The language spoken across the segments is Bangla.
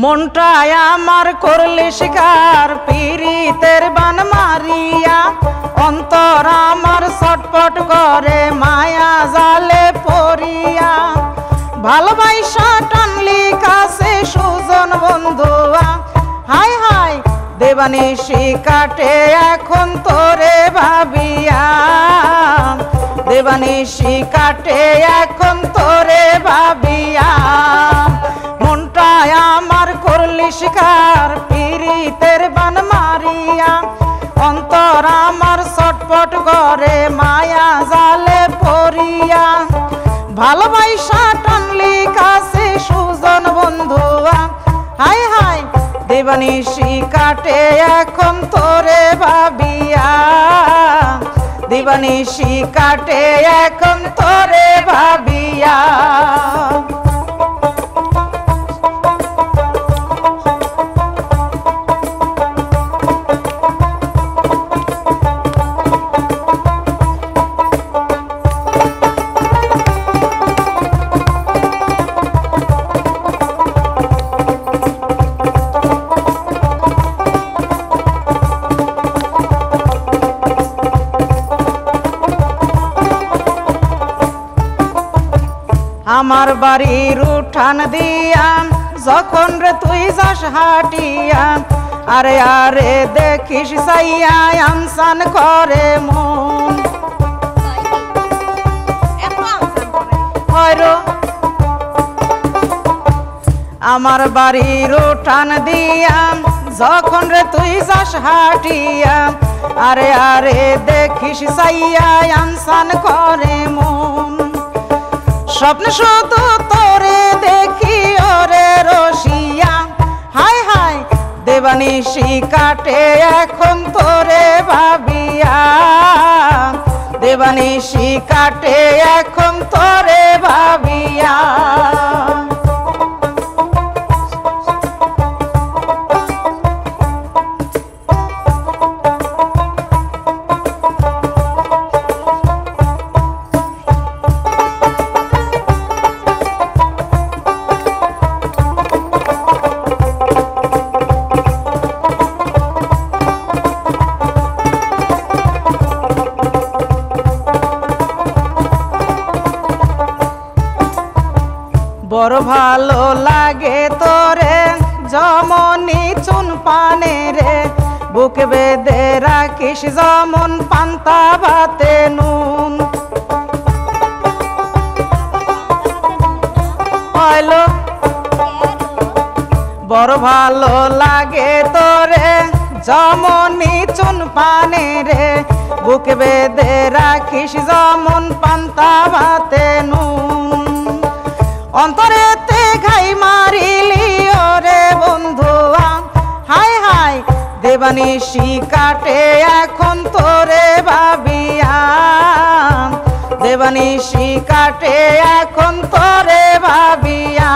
মনটায় আমার করলে শিকার পীড়িতের বান মারিয়া, অন্তর আমার ছটপট করে মায়া জালে পড়িয়া। ভালোবাসা টানলি কাছে সুজন বন্ধুয়া, হাই হাই দেবানিশি কাটে এখন তোরে ভাবিয়া। দেবানিশি কাটে এখন তোরে ভাবিয়া। মনটায় আমার করলি শিকার পীড়িতের বান মারিয়া, অন্তর আমার ছটপট করে মায়া জালে পড়িয়া। ভালোবাসা টানলি কাছে সুজন বন্ধুয়া, হাই হাই দেবানিশি কাটে এখন তোরে ভাবিয়া। দেবানিশি কাটে এখন তোরে ভাবিয়া। আমার বাড়ির উঠান দিয়া যখন রে তুই যাস হাটিয়া, আরে আরে দেখিস চাইয়া আনসান করে মন। আমার বাড়ির উঠান দিয়া যখন রে তুই যাস হাটিয়া, আরে আরে দেখিস চাইয়া আনসান করে মন। স্বপ্ন শুধু তোরে দেখি ওরে রসিয়া, হাই হাই দেবানিশি কাটে এখন তোরে ভাবিয়া। দেবানিশি কাটে এখন তোরে ভাবিয়া। বড় ভালো লাগে তোরে জমনি চুন পানে রে, বুক বেঁধে রাখিস যেমন পান্তা ভাতে নুন। বড় ভালো লাগে তোরে জমনি চুন পানে রে, বুক বেঁধে রাখিস যেমন পান্তা ভাতে নুন। অন্তরেতে ঘাই মারিলি ওরে বন্ধুয়া, হাই হাই দেবানিশি কাটে এখন তোরে ভাবিয়া। দেবানিশি কাটে এখন তোরে ভাবিয়া।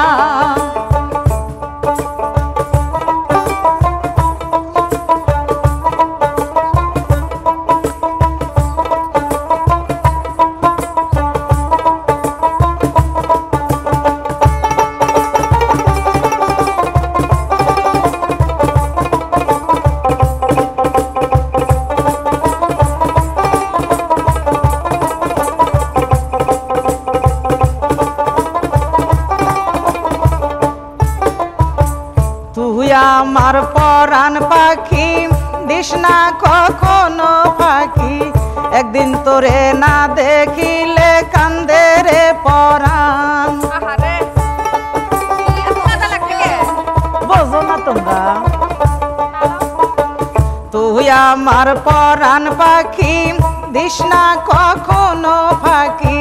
তুই আমার পরাণ পাখি দিস না কখনো ফাঁকি, একদিন তোরে না দেখিলে কান্দে রে পরাণ। বোঝো না তোমরা? তুই আমার পরাণ পাখি দিস না কখনো ফাঁকি,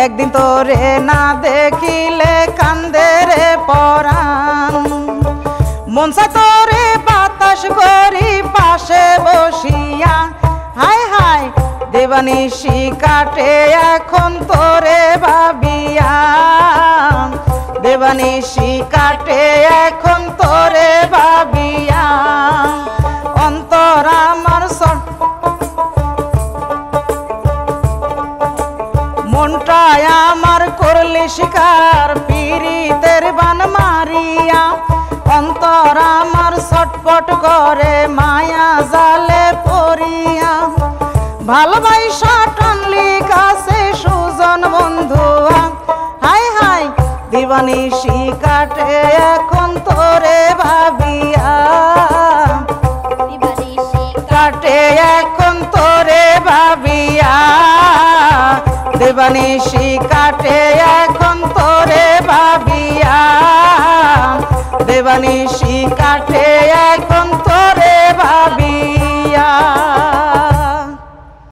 একদিন তোরে না দেখিলে কান্দে রে পরাণ। মন চায় তোরে বাতাস করি পাশে বসিয়া, হাই হাই দেবানিশি কাটে এখন তোরে ভাবিয়া। দেবানিশি কাটে এখন তোরে ভাবিয়া। অন্তর আমার মনটায় আমার করলি শিকার পীড়িতের বান মারিয়া, অন্তর ছটপট করে মায়া জালে পড়িয়া ভালোবাসা টানলি কাছে সুজন বন্ধুয়া হাই হাই দিবানিশি কাটে এখন তোরে ভাবিয়া কাটে এখন তোরে ভাবিয়া দিবানিশি কাটে এখন তোরে ভাবিয়া দিবানিশি কাটে এখন